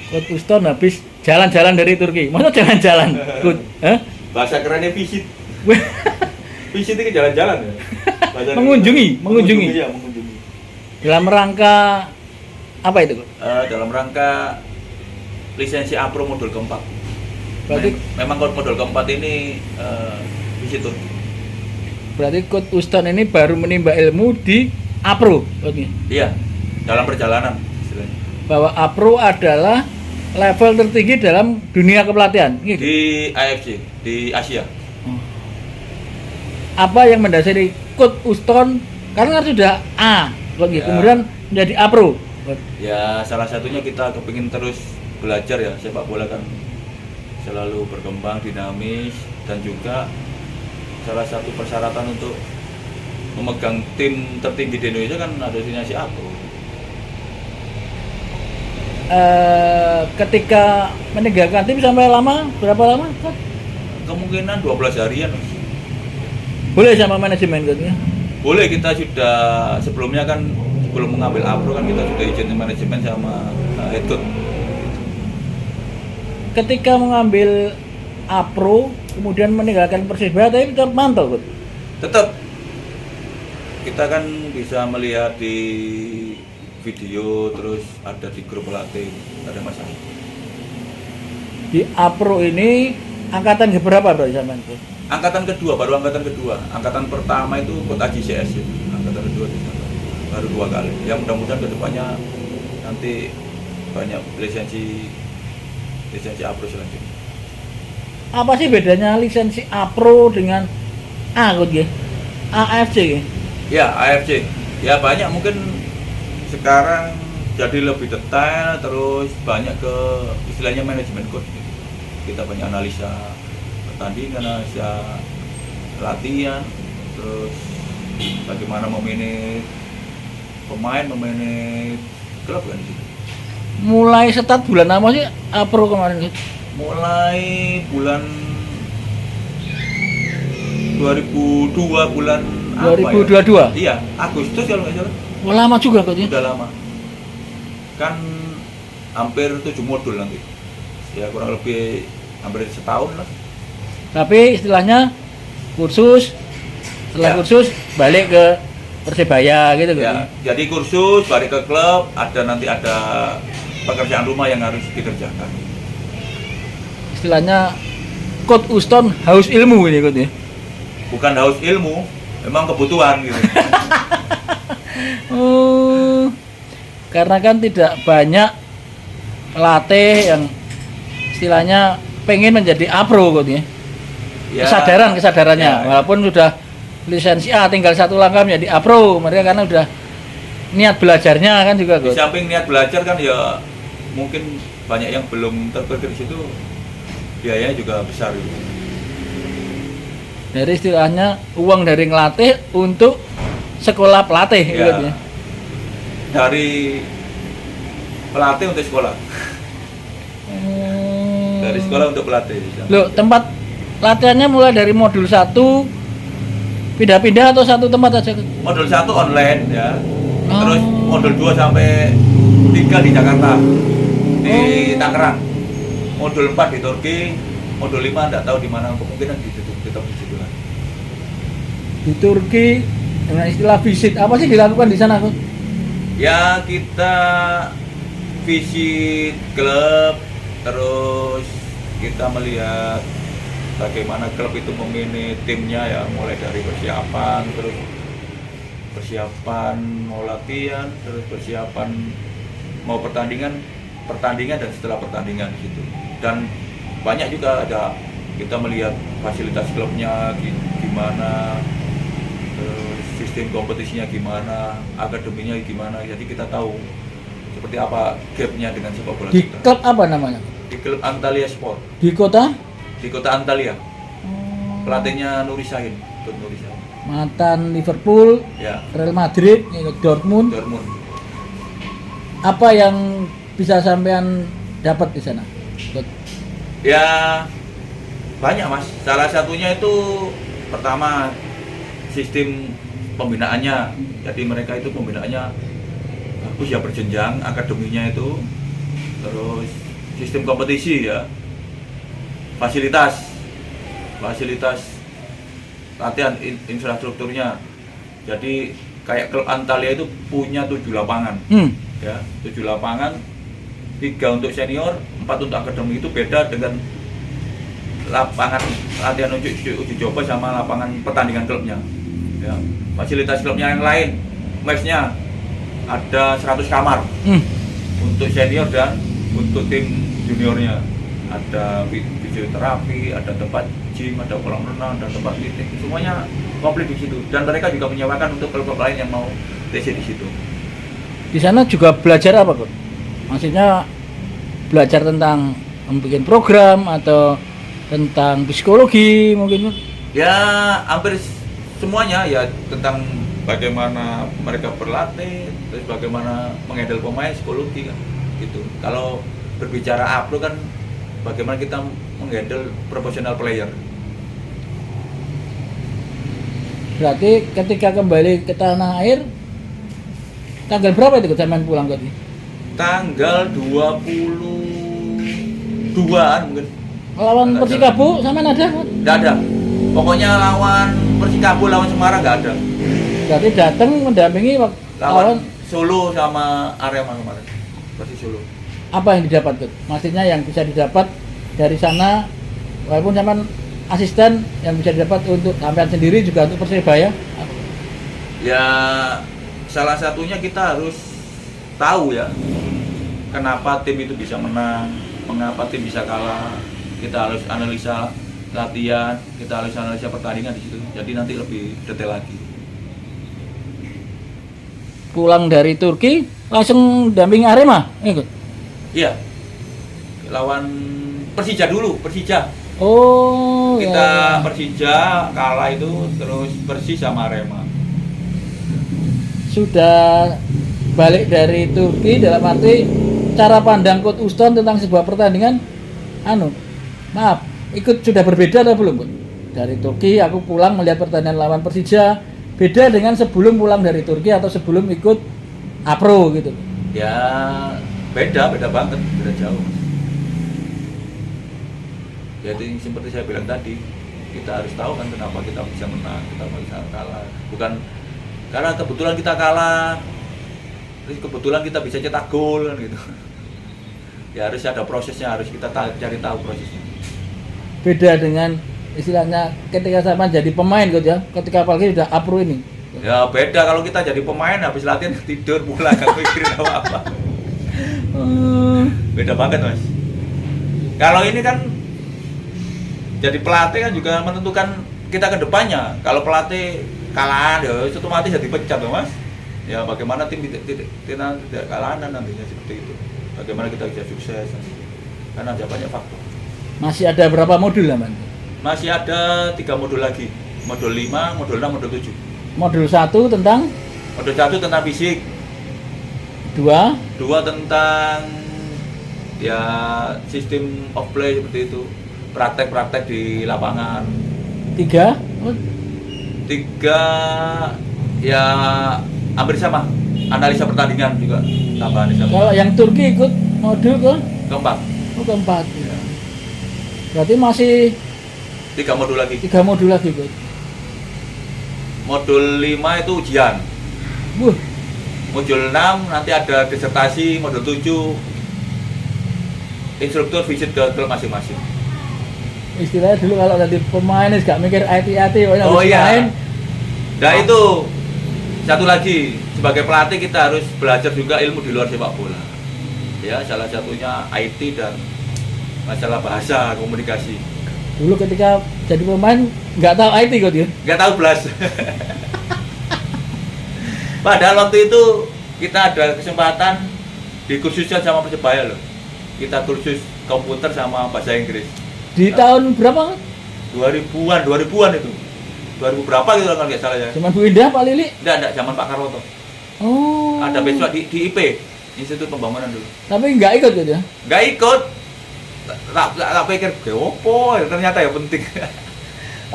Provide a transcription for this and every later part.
Coach Uston habis jalan-jalan dari Turki. Masa jalan-jalan? Coach, Bahasa kerennya visit. Visit itu jalan-jalan ya. mengunjungi. Ya, mengunjungi. Dalam rangka apa itu, Coach? Dalam rangka lisensi APRO modul keempat. Berarti Memang modul keempat ini visit Turki. berarti Coach Uston ini baru menimba ilmu di APRO, Coach. Iya, dalam perjalanan istilahnya. Bahwa APRO adalah level tertinggi dalam dunia kepelatihan. Gitu. Di AFC, di Asia. Apa yang mendasari Coach Uston karena kan sudah A, Coach, Ya. kemudian menjadi APRO. Ya, salah satunya kita kepingin terus belajar ya, sepak bola kan selalu berkembang, dinamis, dan juga salah satu persyaratan untuk memegang tim tertinggi di Indonesia kan ada lisensi APRO. Ketika meninggalkan tim sampai berapa lama? Coach? Kemungkinan 12 harian. Boleh sama manajemen, Coach, ya? Boleh, kita sudah sebelumnya kan sebelum mengambil APRO kan kita sudah izin manajemen sama head coach. Ketika mengambil APRO kemudian meninggalkan Persibaya tapi tetap mantau, Coach. Tetap kita kan bisa melihat di video, terus ada di grup pelatih, tidak ada masalah. Di APRO ini angkatan keberapa, Bro, zaman, Coach? Angkatan kedua, baru angkatan kedua. Angkatan pertama itu Kota GCS itu. Angkatan kedua di sana. Baru 2 kali. Yang mudah-mudahan kedepannya nanti banyak lisensi APRO selanjutnya. Apa sih bedanya lisensi APRO dengan A, Coach, ya? AFC, ya? Ya, AFC. Ya banyak, mungkin sekarang jadi lebih detail, terus banyak ke istilahnya manajemen coach. Kita banyak analisa pertandingan, analisa latihan, terus bagaimana memanage pemain, memanage klub kan gitu. Mulai start bulan apa sih APRO kemarin, Coach? Mulai bulan 2002 bulan 2022? apa ya? Iya, Agustus kalau nggak salah. Oh, lama juga, Coach, ya? Udah lama. Kan hampir 7 modul nanti. Ya kurang lebih hampir setahun lah. Tapi istilahnya kursus, setelah Ya. kursus balik ke Persebaya gitu, Coach. Ya, jadi kursus balik ke klub, nanti ada pekerjaan rumah yang harus dikerjakan. Istilahnya Coach Uston haus ilmu ini, Coach, ya. Bukan haus ilmu, memang kebutuhan gitu. Oh, karena kan tidak banyak pelatih yang istilahnya pengen menjadi APRO, Coach, ya. Ya, Kesadarannya, ya. walaupun sudah lisensi A, tinggal satu langkah menjadi APRO, mereka karena udah niat belajarnya kan juga, Di Coach. samping niat belajar kan ya mungkin banyak yang belum terpikir di situ, biayanya juga besar gitu. Dari istilahnya uang dari ngelatih untuk sekolah pelatih, Ya, gitu, ya. dari pelatih untuk sekolah, dari sekolah untuk pelatih. Loh, tempat latihannya mulai dari modul 1 pindah-pindah atau satu tempat aja, Coach? Modul 1 online ya. Oh. Terus modul 2 sampai 3 di Jakarta, di Tangerang. Modul 4 di Turki, modul 5 enggak tahu di mana, kemungkinan di situ, tetap di situ lah. Di Turki dengan istilah visit apa sih dilakukan di sana, Coach? Ya kita visit klub, terus kita melihat bagaimana klub itu memanage timnya ya, mulai dari persiapan, terus persiapan mau latihan, terus persiapan mau pertandingan dan setelah pertandingan gitu. Dan banyak juga ada kita melihat fasilitas klubnya gimana, terus sistem kompetisinya gimana, akademinya gimana. Jadi kita tahu seperti apa gapnya dengan sepak bola Di kita. klub apa namanya? Di klub Antalya Sport Di kota? di kota Antalya. Pelatihnya Nuri Sahin, Coach Nuri Sahin. Mantan Liverpool, Ya, Real Madrid, Dortmund. Dortmund. Apa yang bisa sampean dapat di sana, Coach? Ya banyak Mas. Salah satunya itu pertama sistem pembinaannya. Jadi mereka itu pembinaannya bagus ya, berjenjang akademinya itu. Terus sistem kompetisi ya, fasilitas latihan, infrastrukturnya. Jadi kayak klub Antalya itu punya 7 lapangan, ya 7 lapangan, 3 untuk senior, 4 untuk akademi. Itu beda dengan lapangan latihan uji coba sama lapangan pertandingan klubnya. Ya, fasilitas klubnya yang lain, mesnya ada 100 kamar untuk senior dan untuk tim juniornya. Ada fisioterapi, ada tempat gym, ada kolam renang, ada tempat meeting, semuanya komplit di situ. Dan mereka juga menyewakan untuk klub-klub lain yang mau TC di situ. Di sana juga belajar apa, Coach? Maksudnya belajar tentang membuat program atau tentang psikologi mungkin? Ya hampir semuanya ya, tentang bagaimana mereka berlatih, terus bagaimana menghandle pemain, psikologi kan gitu. Kalau berbicara upload kan bagaimana kita menghandle professional player. Berarti ketika kembali ke tanah air tanggal berapa itu zaman pulang tadi? Tanggal 22-an mungkin. Lawan Persikabo sama ada? Nggak ada. Pokoknya lawan Persikabo, lawan Semarang nggak ada. Berarti datang mendampingi Lawan Solo sama Arema kemarin. Persis Solo. Apa yang didapat, Coach? Maksudnya yang bisa didapat dari sana, walaupun zaman asisten yang bisa didapat untuk sampean sendiri juga untuk Persebaya? Ya salah satunya kita harus tahu ya, kenapa tim itu bisa menang, mengapa tim bisa kalah. Kita harus analisa latihan, kita harus analisa pertandingan di situ. Jadi nanti lebih detail lagi. Pulang dari Turki langsung dampingi Arema, Coach? Iya, lawan Persija dulu, Persija. Oh, Kita ya. Persija kalah itu, terus Persis sama Arema. Sudah balik dari Turki, dalam arti cara pandang Coach Uston tentang sebuah pertandingan, maaf, ikut sudah berbeda atau belum, Coach? Dari Turki aku pulang melihat pertandingan lawan Persija, beda dengan sebelum pulang dari Turki atau sebelum ikut APRO gitu. Ya beda banget, beda jauh. Jadi seperti saya bilang tadi, kita harus tahu kan kenapa kita bisa menang, kita bisa kalah. Bukan karena kebetulan kita kalah, terus kebetulan kita bisa cetak gol kan gitu. Ya harus ada prosesnya, harus kita cari tahu prosesnya. Beda dengan istilahnya ketika sama jadi pemain, Coach, ya, ketika apalagi udah APRO ini. Ya beda kalau kita jadi pemain habis latihan tidur pulang nggak mikirin apa-apa. Beda banget, Mas. Kalau ini kan jadi pelatih kan juga menentukan kita ke depannya. Kalau pelatih kalah ya otomatis jadi pecat, Mas. Ya bagaimana tim tidak kalah nantinya seperti itu. Bagaimana kita bisa sukses. Karena ada banyak faktor. Masih ada berapa modul, Mas? Masih ada 3 modul lagi. Modul 5, modul 6, modul 7. Modul 1 tentang? Modul 1 tentang fisik. 2 tentang ya sistem of play seperti itu, praktek-praktek di lapangan. 3 ya hampir sama, analisa pertandingan juga tambahan sama. Kalau yang Turki ikut modul Keempat. Keempat. Ya. Berarti masih 3 modul lagi. 3 modul lagi, Coach. Modul 5 itu ujian. Modul 6 nanti ada disertasi, modul 7 instruktur visit ke klub masing-masing. Istilahnya dulu kalau jadi pemain gak mikir IT, oh iya. Nah itu satu lagi, sebagai pelatih kita harus belajar juga ilmu di luar sepak bola. Ya salah satunya IT dan masalah bahasa komunikasi. Dulu ketika jadi pemain nggak tahu IT, Coach, ya? Nggak tahu belas. Padahal waktu itu kita ada kesempatan dikursuskan sama Persebaya loh. Kita kursus komputer sama bahasa Inggris. Di tahun berapa? 2000-an itu. 2000 berapa gitu kalau nggak salah ya. Zaman Bu Indah, Pak Lili? Enggak, zaman Pak Karoto. Oh. Ada besok di IP, Institut Pembangunan dulu. Tapi nggak ikut, Coach, ya? Nggak ikut. Tak pikir, opo, ternyata ya penting.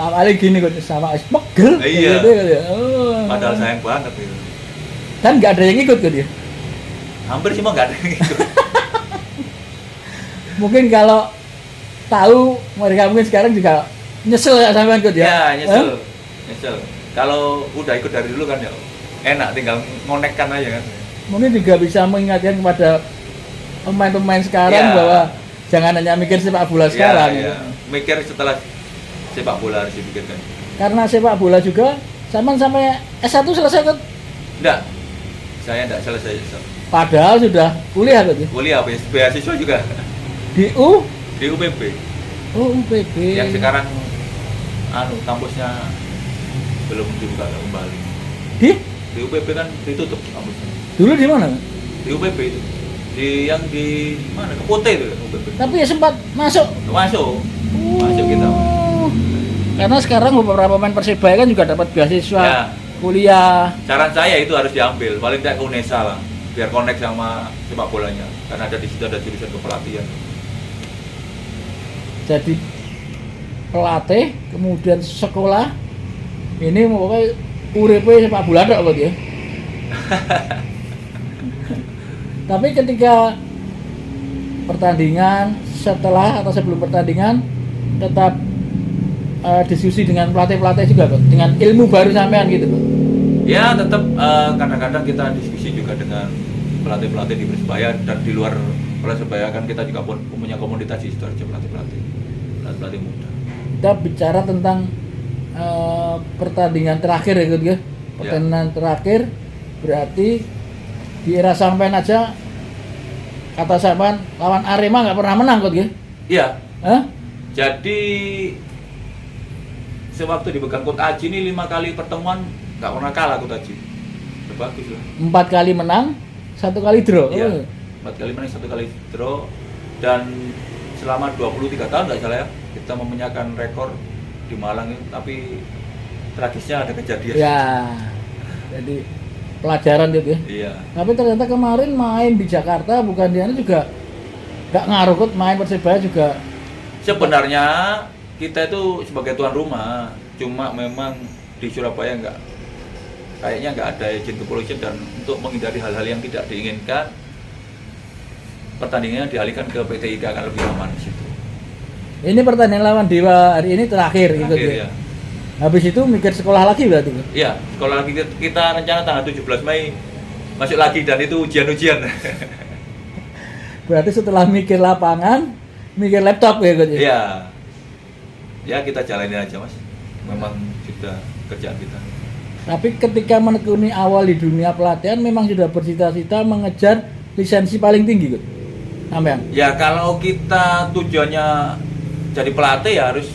Awalnya gini, Coach, sama es pegel. Iya. Gitu, ya. Oh. Padahal sayang banget itu. Dan nggak ada yang ikut, Coach, ya? Hampir semua nggak ada yang ikut. Mungkin kalau tahu mereka mungkin sekarang juga nyesel ya sampean Coach ya. Ya, nyesel. Nyesel. Kalau udah ikut dari dulu kan ya enak, tinggal ngonekkan aja kan. Mungkin juga bisa mengingatkan kepada pemain-pemain sekarang Ya. bahwa jangan hanya mikir sepak bola sekarang. Ya. Mikir setelah sepak bola harus dipikirkan. Karena sepak bola juga sampai S1 selesai kan? Enggak. Saya enggak selesai. Padahal sudah kuliah Coach ya. Kuliah beasiswa juga Di di UPB. UPB. Yang sekarang kampusnya belum dibuka kembali. Di UPB kan ditutup kampusnya. Dulu di mana? Di UPB itu. Di mana? Kepote itu UPB. Tapi ya sempat masuk. Masuk kita. Oh. Karena sekarang beberapa pemain Persebaya kan juga dapat beasiswa Ya. kuliah. Saran saya itu harus diambil, paling tidak ke UNESA lah, biar connect sama sepak bolanya. Karena ada di situ ada jurusan kepelatihan. Jadi pelatih, kemudian sekolah. Ini pokoknya uripe sepak bola tok Coach ya. Tapi ketika pertandingan, setelah atau sebelum pertandingan tetap diskusi dengan pelatih-pelatih juga Coach, dengan ilmu baru sampean gitu Coach. Ya tetap kadang-kadang kita diskusi juga dengan pelatih-pelatih di Persebaya dan di luar Persebaya kan kita juga punya komunitas di situ pelatih muda. Kita bicara tentang pertandingan terakhir ya Coach ya. Pertandingan terakhir berarti di era sampean aja kata sampean lawan Arema nggak pernah menang Coach ya. Iya. Hah? Jadi sewaktu dipegang Coach Aji ini 5 kali pertemuan nggak pernah kalah Coach Aji. Udah bagus lah. 4 kali menang, 1 kali draw. Iya. Oh. 4 kali menang, 1 kali draw, dan selama 23 tahun nggak salah ya kita memenyakan rekor di Malang ini, tapi tragisnya ada kejadian. Ya. Jadi pelajaran gitu ya. Iya. Tapi ternyata kemarin main di Jakarta bukan di sana juga nggak ngaruh Coach, main Persebaya juga. Sebenarnya kita itu sebagai tuan rumah, cuma memang di Surabaya kayaknya nggak ada izin kepolisian, dan untuk menghindari hal-hal yang tidak diinginkan pertandingannya dialihkan ke PT IKA akan lebih aman di situ. Ini pertandingan lawan Dewa hari ini terakhir gitu Akhir ya. ya. Habis itu mikir sekolah lagi berarti Coach? Iya, sekolah lagi kita rencana tanggal 17 Mei masuk lagi, dan itu ujian-ujian. Berarti setelah mikir lapangan, mikir laptop ya Coach? Iya. Ya kita jalanin aja Mas. Memang sudah kerjaan kita. Tapi ketika menekuni awal di dunia pelatihan memang sudah bercita-cita mengejar lisensi paling tinggi Coach? Sampean? Ya kalau kita tujuannya jadi pelatih ya harus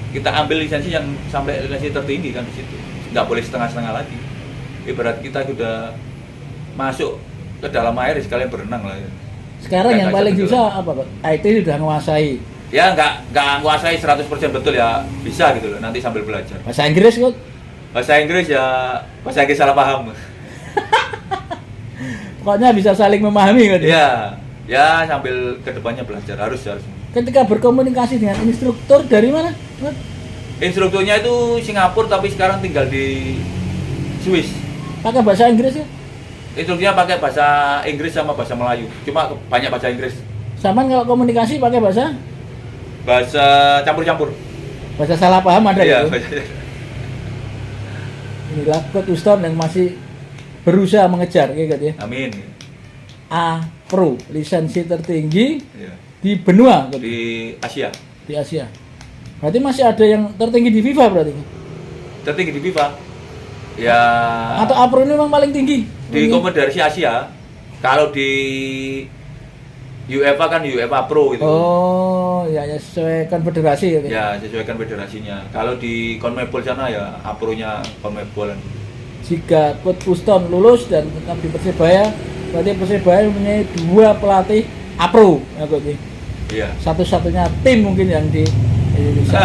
kita ambil lisensi yang sampai lisensi tertinggi kan di situ. Nggak boleh setengah-setengah lagi. Ibarat kita sudah masuk ke dalam air sekalian berenang lah ya. Sekarang yang paling susah apa Coach? IT sudah menguasai. Ya nggak nguasai 100% betul ya, bisa gitu loh, nanti sambil belajar. Bahasa Inggris Coach? Bahasa Inggris ya, bahasa Inggris salah paham. Pokoknya bisa saling memahami Coach? Ya sambil kedepannya belajar, harus. Ketika berkomunikasi dengan instruktur dari mana Coach? Instrukturnya itu Singapura tapi sekarang tinggal di Swiss. Pakai bahasa Inggris ya? Instrukturnya pakai bahasa Inggris sama bahasa Melayu, cuma banyak bahasa Inggris. Sama kalau komunikasi pakai bahasa campur-campur. bahasa salah paham ada Iya, gitu. Inilah Coach Uston yang masih berusaha mengejar kayak gitu ya. Amin. A Pro, lisensi tertinggi Iya. di benua Coach, Di Asia. di Asia. Berarti masih ada yang tertinggi di FIFA berarti? Tertinggi di FIFA. Ya. Atau A Pro ini memang paling tinggi? Di Konfederasi Asia. Kalau di UEFA kan UEFA Pro itu. Oh, ya sesuai konfederasi gitu. Ya, sesuaikan federasinya. Kalau di CONMEBOL sana ya APRO-nya CONMEBOL. Jika Coach Uston lulus dan tetap di Persebaya, berarti Persebaya mempunyai 2 pelatih A Pro ya Coach. Iya. Satu-satunya tim mungkin yang di Indonesia.